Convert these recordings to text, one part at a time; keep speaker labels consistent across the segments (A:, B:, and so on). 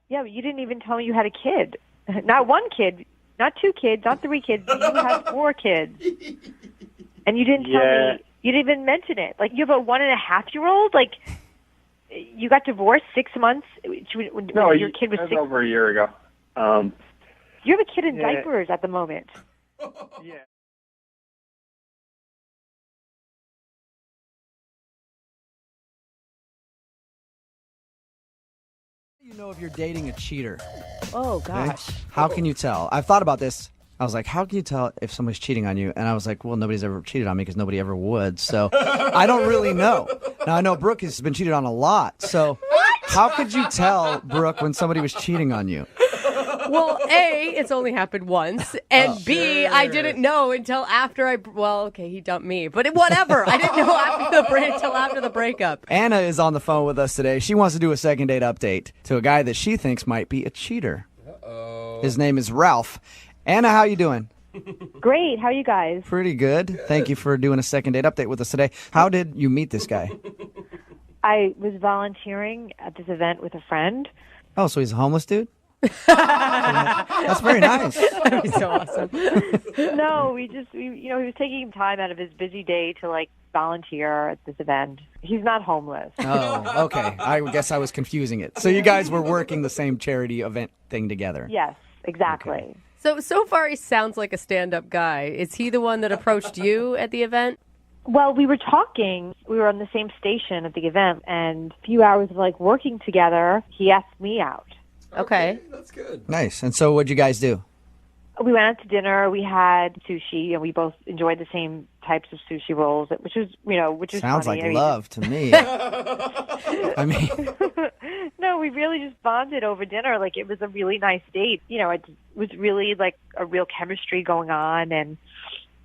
A: Yeah, but you didn't even tell me you had a kid. Not one kid, not 2 kids, not 3 kids. You have 4 kids. And you didn't tell me. You didn't even mention it. Like, you have a 1.5-year-old? Like, you got divorced 6 months when your kid was 6?
B: Over a year ago.
A: You have a kid in diapers at the moment.
B: Yeah.
C: You know if you're dating a cheater.
D: Oh, gosh.
C: Okay? How can you tell? I've thought about this. I was like, how can you tell if somebody's cheating on you? And I was like, well, nobody's ever cheated on me because nobody ever would. So I don't really know. Now, I know Brooke has been cheated on a lot. So how could you tell, Brooke, when somebody was cheating on you?
D: Well, A, it's only happened once, and B, I didn't know until after he dumped me, but whatever. I didn't know until after the breakup.
C: Anna is on the phone with us today. She wants to do a second date update to a guy that she thinks might be a cheater. Uh-oh. His name is Ralph. Anna, how you doing?
A: Great. How are you guys?
C: Pretty good. Thank you for doing a second date update with us today. How did you meet this guy?
A: I was volunteering at this event with a friend.
C: Oh, so he's a homeless dude? That's very nice.
D: That'd be so awesome.
A: No, he was taking time out of his busy day to volunteer at this event. He's not homeless.
C: Oh, okay. I guess I was confusing it. So you guys were working the same charity event thing together.
A: Yes, exactly.
C: Okay.
D: So far he sounds like a stand-up guy. Is he the one that approached you at the event?
A: Well, we were talking. We were on the same station at the event, and a few hours of working together, he asked me out.
D: Okay.
E: That's good.
C: Nice. And so what'd you guys do?
A: We went out to dinner. We had sushi, and we both enjoyed the same types of sushi rolls, which was
C: Sounds
A: funny.
C: like love to me. I mean,
A: no, we really just bonded over dinner. It was a really nice date. It was really a real chemistry going on, and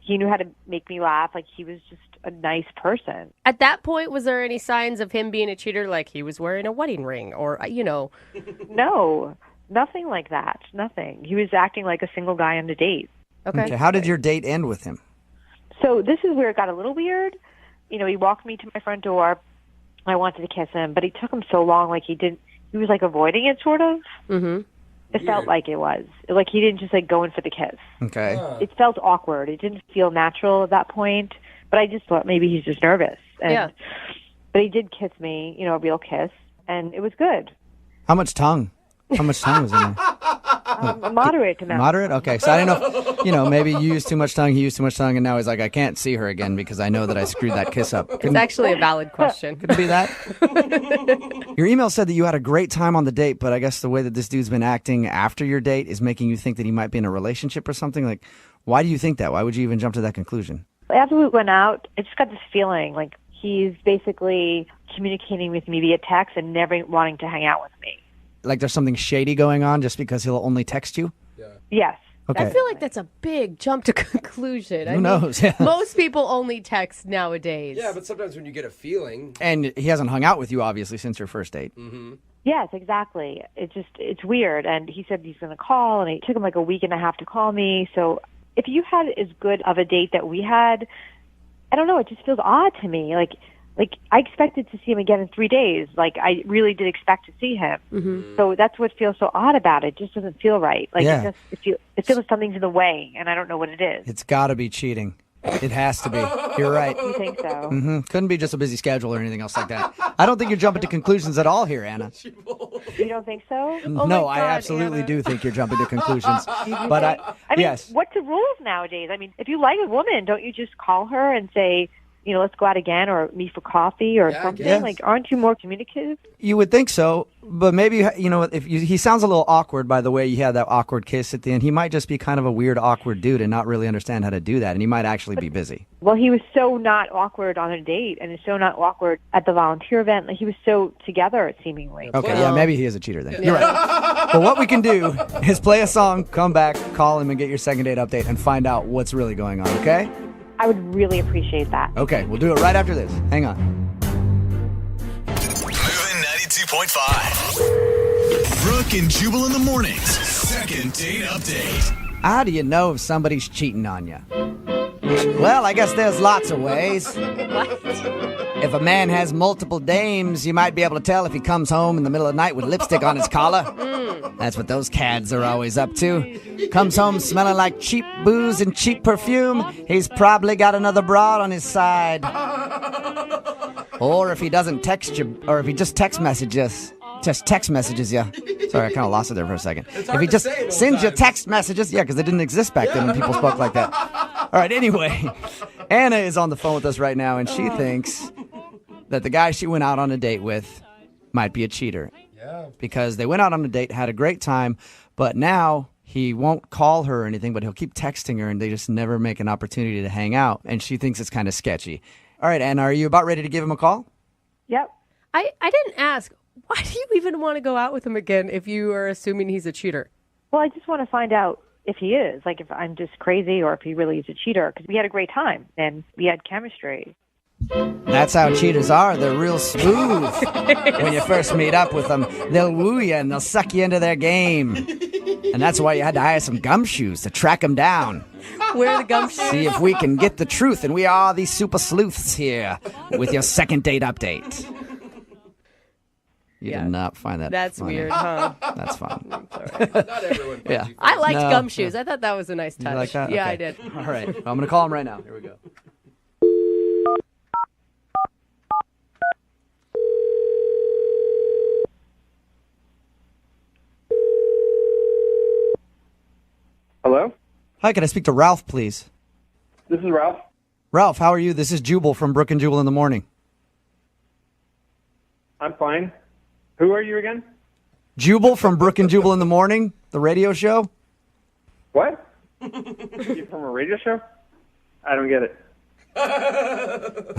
A: he knew how to make me laugh. He was just a nice person.
D: At that point, was there any signs of him being a cheater, like he was wearing a wedding ring or,
A: No, nothing like that. Nothing. He was acting like a single guy on a date.
D: Okay.
C: How did your date end with him?
A: So this is where it got a little weird. He walked me to my front door. I wanted to kiss him, but it took him so long. He was avoiding it, sort of.
D: Mm-hmm.
A: It felt like it was. He didn't just go in for the kiss.
C: Okay.
A: It felt awkward. It didn't feel natural at that point. But I just thought maybe he's just nervous. But he did kiss me, a real kiss, and it was good.
C: How much tongue? How much tongue was in there?
A: A moderate amount.
C: Moderate? Okay. So I didn't know if, maybe you used too much tongue, he used too much tongue, and now he's like, I can't see her again because I know that I screwed that kiss up.
D: It's actually a valid question.
C: Could it be that? Your email said that you had a great time on the date, but I guess the way that this dude's been acting after your date is making you think that he might be in a relationship or something. Why do you think that? Why would you even jump to that conclusion?
A: After we went out, I just got this feeling he's basically communicating with me via text and never wanting to hang out with me.
C: There's something shady going on just because he'll only text you?
E: Yeah.
A: Yes.
C: Okay.
D: I feel like that's a big jump to conclusion.
C: Who knows? Yeah.
D: Most people only text nowadays.
E: Yeah, but sometimes when you get a feeling.
C: And he hasn't hung out with you, obviously, since your first date.
E: Mm-hmm.
A: Yes, exactly. It's weird. And he said he's going to call, and it took him a week and a half to call me. So if you had as good of a date that we had, I don't know, it just feels odd to me. I expected to see him again in 3 days. I really did expect to see him.
D: Mm-hmm.
A: So that's what feels so odd about it. It just doesn't feel right.
C: Yeah.
A: It feels like something's in the way, and I don't know what it is.
C: It's got to be cheating. It has to be. You're right.
A: You think so?
C: Mm-hmm. Couldn't be just a busy schedule or anything else like that. I don't think you're jumping to conclusions at all here, Anna.
A: You don't think so?
C: No, I absolutely do think you're jumping to conclusions. But
A: I mean,
C: yes.
A: What's the rules nowadays? I mean, if you like a woman, don't you just call her and say, let's go out again or meet for coffee or something?
C: Yes.
A: Aren't you more communicative?
C: You would think so, but maybe, if he sounds a little awkward by the way you had that awkward kiss at the end. He might just be kind of a weird, awkward dude and not really understand how to do that, and he might actually be busy.
A: Well, he was so not awkward on a date, and so not awkward at the volunteer event. He was so together, seemingly.
C: Okay, yeah, maybe he is a cheater then. You're right. But what we can do is play a song, come back, call him, and get your second date update and find out what's really going on, okay?
A: I would really appreciate that.
C: Okay, we'll do it right after this. Hang on.
F: Moving 92.5. Brooke and Jubal in the mornings. Second date update.
C: How do you know if somebody's cheating on you? Well, I guess there's lots of ways.
D: What?
C: If a man has multiple dames, you might be able to tell if he comes home in the middle of the night with lipstick on his collar. That's what those cads are always up to. Comes home smelling like cheap booze and cheap perfume, he's probably got another broad on his side. Or if he doesn't text you, or if he just text messages you. Sorry, I kind of lost it there for a second. If he just sends you text messages, yeah, because they didn't exist back then when people spoke like that. All right, anyway, Anna is on the phone with us right now, and she thinks that the guy she went out on a date with might be a cheater.
E: Yeah.
C: Because they went out on a date, had a great time, but now he won't call her or anything, but he'll keep texting her, and they just never make an opportunity to hang out, and she thinks it's kind of sketchy. All right, Anna, are you about ready to give him a call?
A: Yep.
D: I didn't ask. Why do you even want to go out with him again if you are assuming he's a cheater?
A: Well, I just want to find out if he is, like if I'm just crazy or if he really is a cheater, because we had a great time and we had chemistry.
C: That's how cheaters are. They're real smooth. When you first meet up with them, they'll woo you and they'll suck you into their game. And that's why you had to hire some gumshoes to track them down.
D: Where are the gumshoes?
C: See if we can get the truth. And we are these super sleuths here with your second date update. You did not find that
D: That's
C: funny.
D: weird, huh?
C: That's fun.
E: Not everyone finds
C: Yeah.
E: you
D: I liked
C: No.
D: gumshoes. I thought that was a nice touch.
C: You like that?
D: Yeah,
C: Okay.
D: I did.
C: All right. I'm going to call him right now. Here we go.
B: Hello?
C: Hi, can I speak to Ralph, please?
B: This is Ralph.
C: Ralph, how are you? This is Jubal from Brook and Jubal in the Morning.
B: I'm fine. Who are you again?
C: Jubal from Brook and Jubal in the Morning, the radio show?
B: What? You from a radio show? I don't get it.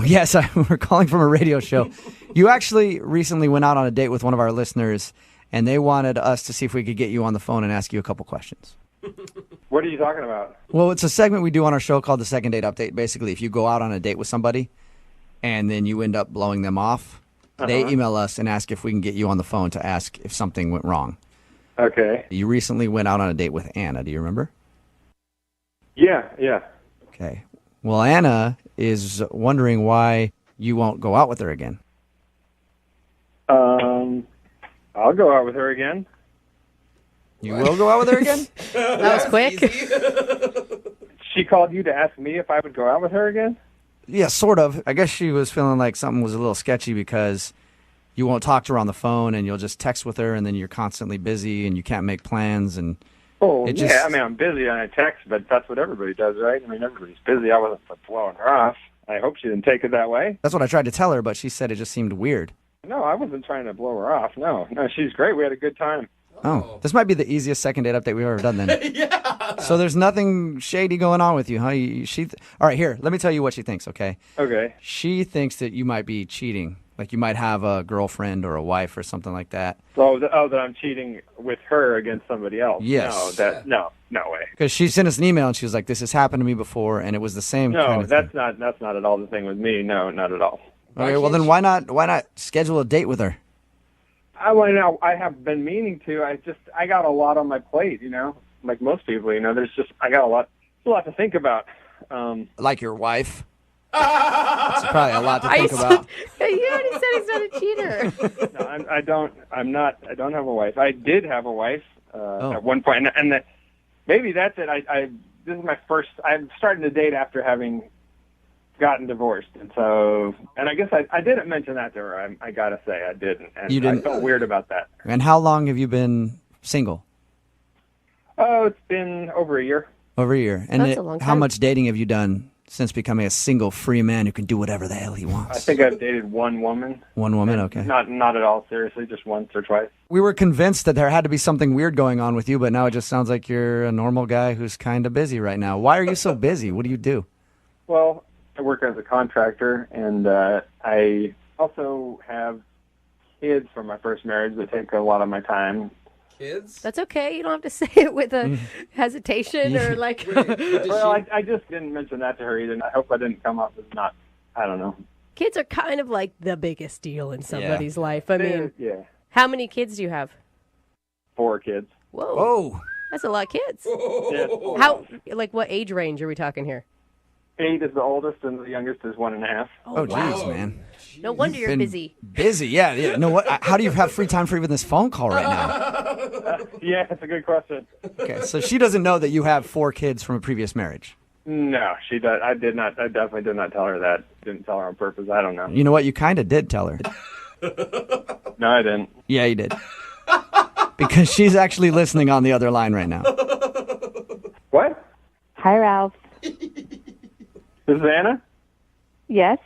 C: Yes, we're calling from a radio show. You actually recently went out on a date with one of our listeners, and they wanted us to see if we could get you on the phone and ask you a couple questions.
B: What are you talking about?
C: Well, it's a segment we do on our show called the Second Date Update. Basically, if you go out on a date with somebody and then you end up blowing them off, they email us and ask if we can get you on the phone to ask if something went wrong.
B: Okay.
C: You recently went out on a date with Anna. Do you remember?
B: Yeah.
C: Okay. Well, Anna is wondering why you won't go out with her again.
B: I'll go out with her again.
C: You will go out with her again?
D: That was quick.
B: She called you to ask me if I would go out with her again?
C: Yeah, sort of. I guess she was feeling like something was a little sketchy because you won't talk to her on the phone and you'll just text with her and then you're constantly busy and you can't make plans and
B: Oh,
C: It
B: yeah.
C: just-
B: I mean, I'm busy and I text, but that's what everybody does, right? I mean, everybody's busy. I wasn't blowing her off. I hope she didn't take it that way.
C: that's what I tried to tell her, but she said it just seemed weird.
B: No, I wasn't trying to blow her off. No, she's great. We had a good time.
C: Oh, this might be the easiest second date update we've ever done then. Yeah. So there's nothing shady going on with you, huh? All right, here, let me tell you what she thinks, okay?
B: Okay.
C: She thinks that you might be cheating. Like you might have a girlfriend or a wife or something like that.
B: So, that I'm cheating with her against somebody else.
C: Yes.
B: No way.
C: Because she sent us an email and she was like, this has happened to me before, and it was the same
B: No,
C: kind of
B: that's
C: thing.
B: not at all the thing with me. No, not at all.
C: Okay, well then why not schedule a date with her?
B: I have been meaning to. I got a lot on my plate, like most people, I got a lot to think about.
C: Like your wife? That's probably a lot to think about.
D: You already said he's not a cheater.
B: No, I don't have a wife. I did have a wife at one point, and maybe that's it. This is my first. I'm starting to date after having gotten divorced, and I guess I didn't mention that to her. I gotta say I didn't, and
C: You didn't?
B: I felt weird about that.
C: And how long have you been single?
B: Oh, it's been over a year.
C: Over a year. And
D: That's a long
C: how
D: time.
C: much dating have you done since becoming a single free man who can do whatever the hell he wants?
B: I think I've dated one woman.
C: One woman, okay.
B: Not at all seriously, just once or twice.
C: We were convinced that there had to be something weird going on with you, but now it just sounds like you're a normal guy who's kind of busy right now. Why are you so busy? What do you do?
B: Well, I work as a contractor, and I also have kids from my first marriage that take a lot of my time.
E: Kids?
D: That's okay. You don't have to say it with a hesitation or like.
B: Well, I just didn't mention that to her either, and I hope I didn't come off as not, I don't know.
D: Kids are kind of like the biggest deal in somebody's life. I mean,
B: Yeah,
D: how many kids do you have?
B: 4 kids.
D: Whoa.
C: Oh,
D: That's a lot of kids.
B: Yeah.
D: How, like, what age range are we talking here?
B: 8 is the oldest, and the youngest is 1.5.
C: oh, geez, man.
D: No wonder you're
C: Been
D: busy.
C: Busy, yeah. No, what? How do you have free time for even this phone call right now?
B: Yeah, that's a good question.
C: Okay, so she doesn't know that you have 4 kids from a previous marriage.
B: No, she does. I did not. I definitely did not tell her that. Didn't tell her on purpose. I don't know.
C: You know what? You kind of did tell her.
B: No, I didn't.
C: Yeah, you did. Because she's actually listening on the other line right now.
B: What?
A: Hi, Ralph.
B: This is Anna?
A: Yes.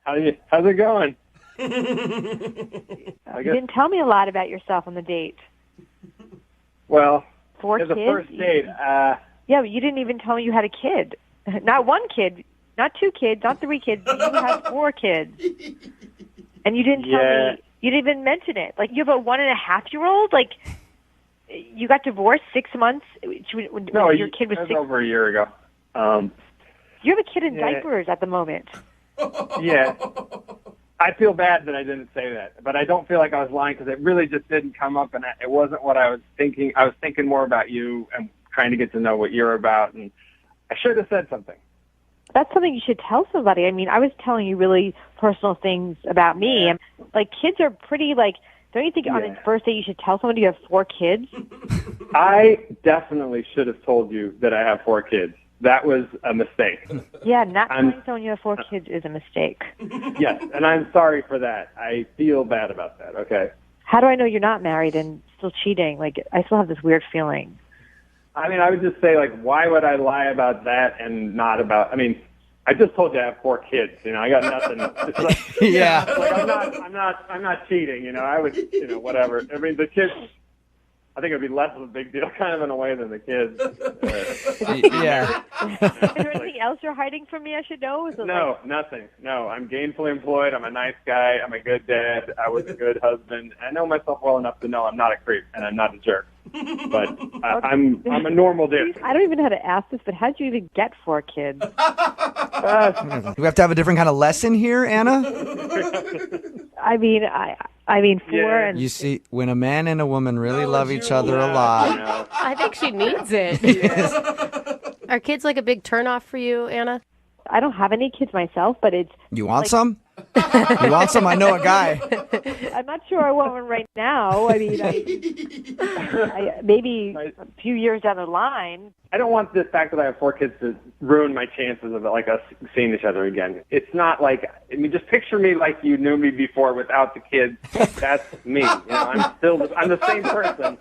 B: How's it going?
A: You didn't tell me a lot about yourself on the date.
B: Well,
A: 4
B: it's
A: kids?
B: a first date.
A: Yeah, but you didn't even tell me you had a kid. Not 1 kid, not 2 kids, not 3 kids. You have 4 kids. And you didn't tell me. You didn't even mention it. Like, you have a 1.5-year-old? Like, you got divorced 6 months? When
B: No,
A: your kid was
B: that was
A: 6.
B: over a year ago.
A: You have a kid in diapers at the moment.
B: Yeah. I feel bad that I didn't say that, but I don't feel like I was lying because it really just didn't come up, and it wasn't what I was thinking. I was thinking more about you and trying to get to know what you're about, and I should have said something.
A: That's something you should tell somebody. I mean, I was telling you really personal things about me. And, like, kids are pretty, like, don't you think on a first date you should tell somebody you have 4 kids?
B: I definitely should have told you that I have 4 kids. That was a mistake.
A: Yeah, not telling someone you have 4 kids is a mistake.
B: Yes, and I'm sorry for that. I feel bad about that, okay?
A: How do I know you're not married and still cheating? Like, I still have this weird feeling.
B: I mean, I would just say, like, why would I lie about that and not about, I mean, I just told you I have 4 kids, you know, I got nothing. It's like,
C: Yeah.
B: like, I'm not cheating, you know, I would, you know, whatever. I mean, the kids, I think it would be less of a big deal kind of in a way than the kids.
C: Yeah.
A: Is there anything else you're hiding from me I should know? Is it
B: No, nothing. No, I'm gainfully employed. I'm a nice guy. I'm a good dad. I was a good husband. I know myself well enough to know I'm not a creep and I'm not a jerk. But I'm a normal dude.
A: I don't even know how to ask this, but how'd you even get 4 kids?
C: Do we have to have a different kind of lesson here, Anna?
A: I mean, 4
B: Yeah.
A: and...
C: You see, when a man and a woman really love each other a lot.
B: know.
D: I think she needs it. Are kids like a big turnoff for you, Anna?
A: I don't have any kids myself, but it's...
C: You want some? You want some? I know a guy.
A: I'm not sure I want one right now. I mean, maybe a few years down the line.
B: I don't want the fact that I have 4 kids to ruin my chances of like us seeing each other again. It's not like, I mean, just picture me like you knew me before without the kids. That's me. You know, I'm the same person.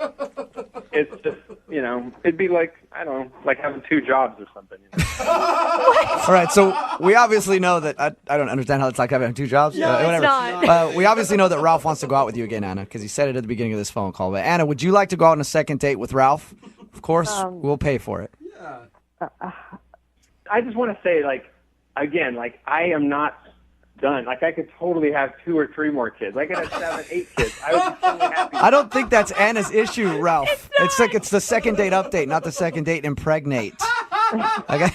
B: It's just, you know, it'd be like, I don't know, like having 2 jobs or something. You know?
C: All right, so we obviously know that I don't understand how it's like having 2 jobs.
D: No, it's
C: whatever.
D: not.
C: We obviously know that Ralph wants to go out with you again, Anna, because he said it at the beginning of this phone call. But Anna, would you like to go out on a second date with Ralph? Of course, we'll pay for it.
B: I just want to say, like, again, like, I am not done. Like, I could totally have 2 or 3 more kids. I could have 7, 8 kids. I would be totally happy.
C: I don't think that's Anna's issue, Ralph. It's like it's the second date update, not the second date impregnate. Okay.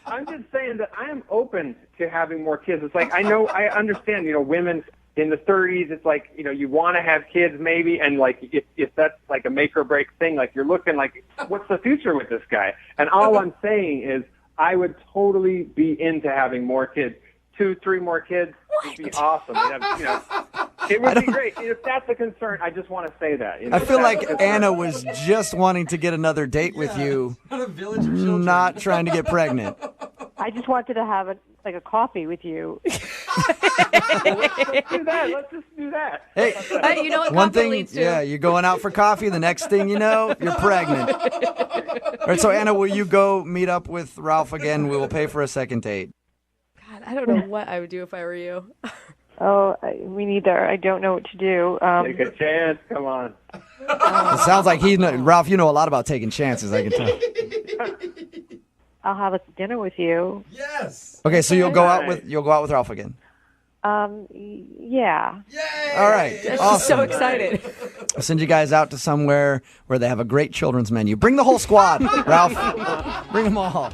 B: I'm just saying that I am open to having more kids. It's like, I understand, you know, women in the 30s, it's like, you know, you want to have kids maybe, and like if that's like a make or break thing, like you're looking like, what's the future with this guy? And all I'm saying is I would totally be into having more kids. 2, 3 more kids would be awesome. You know, it would be great. If that's a concern, I just want to say that. You know,
C: I feel like Anna was just wanting to get another date with you,
E: Not a village of children.
C: not trying to get pregnant.
A: I just wanted to have a coffee with you.
B: Let's do that. Let's just do that.
C: Hey,
D: You know what
C: one
D: coffee
C: thing,
D: leads to?
C: yeah, you're going out for coffee. The next thing you know, you're pregnant. All right, so Anna, will you go meet up with Ralph again? We will pay for a second date.
D: God, I don't know what I would do if I were you.
A: Oh, me neither. I don't know what to do.
B: Take a chance. Come on.
C: It sounds like Ralph, you know a lot about taking chances, I can tell.
A: I'll have a dinner with you.
E: Yes.
C: Okay, so you'll go out with Ralph again.
A: Yeah.
E: Yay.
C: All right.
D: She's
C: Awesome.
D: so excited.
C: I'll send you guys out to somewhere where they have a great children's menu. Bring the whole squad, Ralph. Bring them all.